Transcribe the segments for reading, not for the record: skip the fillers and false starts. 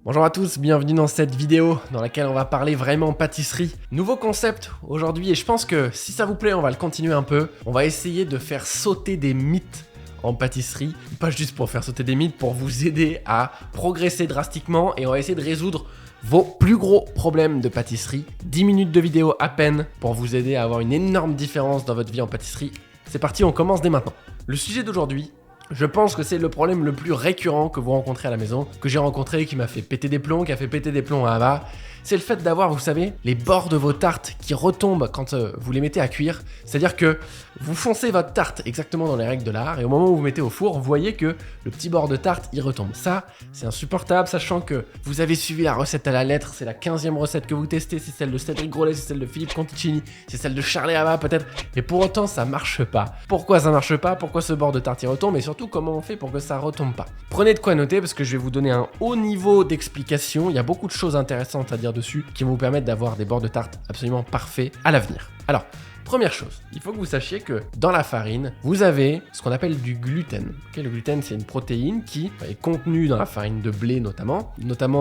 Bonjour à tous, bienvenue dans cette vidéo dans laquelle on va parler vraiment pâtisserie. Nouveau concept aujourd'hui et je pense que si ça vous plaît, on va le continuer un peu. On va essayer de faire sauter des mythes en pâtisserie, pas juste pour faire sauter des mythes, pour vous aider à progresser drastiquement et on va essayer de résoudre vos plus gros problèmes de pâtisserie. 10 minutes de vidéo à peine pour vous aider à avoir une énorme différence dans votre vie en pâtisserie. C'est parti, on commence dès maintenant. Le sujet d'aujourd'hui, je pense que c'est le problème le plus récurrent que vous rencontrez à la maison, que j'ai rencontré, qui m'a fait péter des plombs, qui a fait péter des plombs à Ava. C'est le fait d'avoir, vous savez, les bords de vos tartes qui retombent quand vous les mettez à cuire. C'est-à-dire que vous foncez votre tarte exactement dans les règles de l'art et au moment où vous mettez au four, vous voyez que le petit bord de tarte, il retombe. Ça, c'est insupportable, sachant que vous avez suivi la recette à la lettre. C'est la 15e recette que vous testez, c'est celle de Cédric Grolet, c'est celle de Philippe Conticini, c'est celle de Charlie Ava peut-être. Et pour autant, ça marche pas. Pourquoi ça marche pas? Pourquoi ce bord de tarte, il retombe? Et surtout, comment on fait pour que ça retombe pas? Prenez de quoi noter parce que je vais vous donner un haut niveau d'explication. Il y a beaucoup de choses intéressantes à dire dessus qui vont vous permettre d'avoir des bords de tarte absolument parfaits à l'avenir. Alors, première chose, il faut que vous sachiez que dans la farine, vous avez ce qu'on appelle du gluten. Le gluten, c'est une protéine qui est contenue dans la farine de blé notamment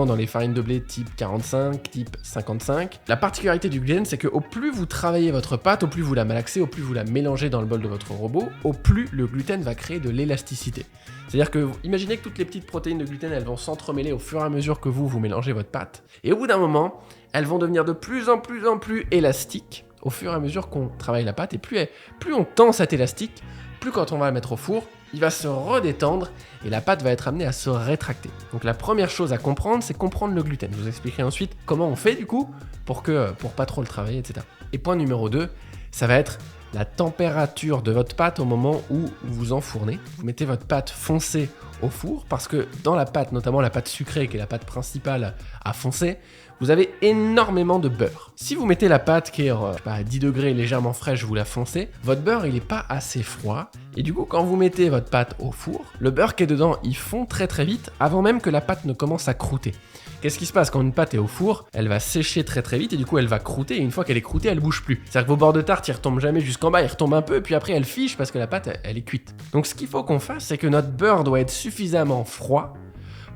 dans les farines de blé type 45, type 55. La particularité du gluten, c'est que au plus vous travaillez votre pâte, au plus vous la malaxez, au plus vous la mélangez dans le bol de votre robot, au plus le gluten va créer de l'élasticité. C'est-à-dire que, imaginez que toutes les petites protéines de gluten, elles vont s'entremêler au fur et à mesure que vous mélangez votre pâte. Et au bout d'un moment, elles vont devenir de plus en plus élastiques au fur et à mesure qu'on travaille la pâte. Et plus on tend cet élastique, plus quand on va la mettre au four, il va se redétendre et la pâte va être amenée à se rétracter. Donc la première chose à comprendre, c'est comprendre le gluten. Je vous expliquerai ensuite comment on fait du coup pour pas trop le travailler, etc. Et point numéro 2, ça va être la température de votre pâte au moment où vous enfournez. Vous mettez votre pâte foncée au four parce que dans la pâte, notamment la pâte sucrée qui est la pâte principale à foncer, vous avez énormément de beurre. Si vous mettez la pâte qui est à 10 degrés légèrement fraîche, vous la foncez, votre beurre il n'est pas assez froid et du coup quand vous mettez votre pâte au four, le beurre qui est dedans il fond très vite avant même que la pâte ne commence à croûter. Qu'est-ce qui se passe quand une pâte est au four? Elle va sécher très vite et du coup elle va croûter et une fois qu'elle est croûtée, elle bouge plus. C'est-à-dire que vos bords de tarte ils retombent jamais jusqu'en bas, ils retombent un peu et puis après elle fige parce que la pâte elle est cuite. Donc ce qu'il faut qu'on fasse, c'est que notre beurre doit être suffisamment froid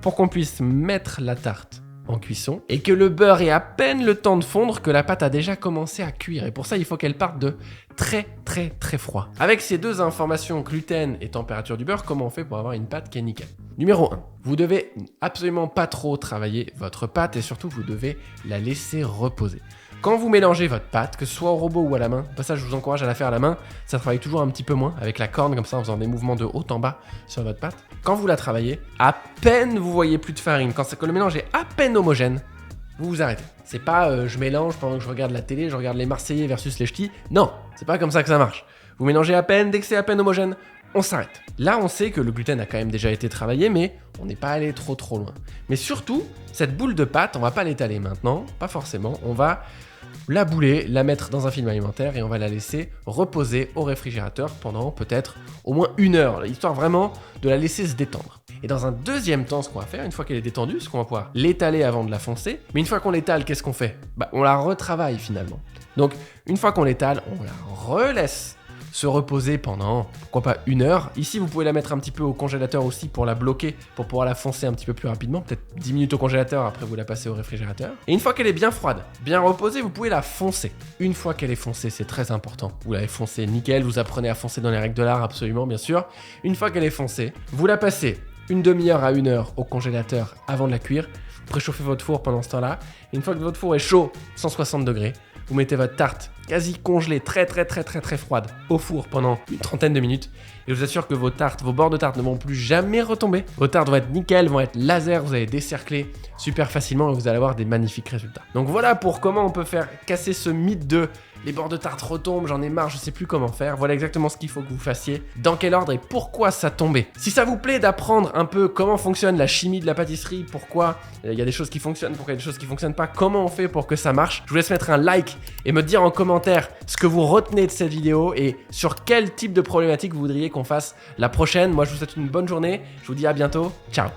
pour qu'on puisse mettre la tarte en cuisson et que le beurre ait à peine le temps de fondre que la pâte a déjà commencé à cuire. Et pour ça, il faut qu'elle parte de très froid. Avec ces deux informations, gluten et température du beurre, comment on fait pour avoir une pâte qui est nickel? Numéro 1, vous devez absolument pas trop travailler votre pâte et surtout vous devez la laisser reposer. Quand vous mélangez votre pâte, que ce soit au robot ou à la main, ça je vous encourage à la faire à la main, ça travaille toujours un petit peu moins avec la corne comme ça en faisant des mouvements de haut en bas sur votre pâte. Quand vous la travaillez, à peine vous voyez plus de farine, quand le mélange est à peine homogène, vous vous arrêtez. C'est pas je mélange pendant que je regarde la télé, je regarde les Marseillais versus les Ch'tis. Non, c'est pas comme ça que ça marche. Vous mélangez à peine, dès que c'est à peine homogène, on s'arrête. Là, on sait que le gluten a quand même déjà été travaillé, mais on n'est pas allé trop loin. Mais surtout, cette boule de pâte, on va pas l'étaler maintenant, pas forcément, on va la bouler, la mettre dans un film alimentaire et on va la laisser reposer au réfrigérateur pendant peut-être au moins 1 heure, histoire vraiment de la laisser se détendre. Et dans un deuxième temps, ce qu'on va faire, une fois qu'elle est détendue, c'est qu'on va pouvoir l'étaler avant de la foncer. Mais une fois qu'on l'étale, qu'est-ce qu'on fait? On la retravaille finalement. Donc, une fois qu'on l'étale, on la relaisse se reposer pendant, pourquoi pas 1 heure. Ici, vous pouvez la mettre un petit peu au congélateur aussi pour la bloquer, pour pouvoir la foncer un petit peu plus rapidement. Peut-être 10 minutes au congélateur, après vous la passez au réfrigérateur. Et une fois qu'elle est bien froide, bien reposée, vous pouvez la foncer. Une fois qu'elle est foncée, c'est très important. Vous l'avez foncée nickel, vous apprenez à foncer dans les règles de l'art, absolument, bien sûr. Une fois qu'elle est foncée, vous la passez une demi-heure à 1 heure au congélateur avant de la cuire. Préchauffez votre four pendant ce temps-là. Et une fois que votre four est chaud, 160 degrés, vous mettez votre tarte quasi congelée, très froide, au four pendant une trentaine de minutes. Et je vous assure que vos bords de tarte ne vont plus jamais retomber. Vos tartes vont être nickel, vont être laser, vous allez décercler super facilement et vous allez avoir des magnifiques résultats. Donc voilà pour comment on peut faire casser ce mythe de les bords de tarte retombent, j'en ai marre, je sais plus comment faire. Voilà exactement ce qu'il faut que vous fassiez, dans quel ordre et pourquoi ça tombait. Si ça vous plaît d'apprendre un peu comment fonctionne la chimie de la pâtisserie, pourquoi il y a des choses qui fonctionnent, pourquoi il y a des choses qui fonctionnent pas, comment on fait pour que ça marche, je vous laisse mettre un like et me dire en commentaire ce que vous retenez de cette vidéo et sur quel type de problématique vous voudriez qu'on fasse la prochaine. Moi je vous souhaite une bonne journée, je vous dis à bientôt, ciao.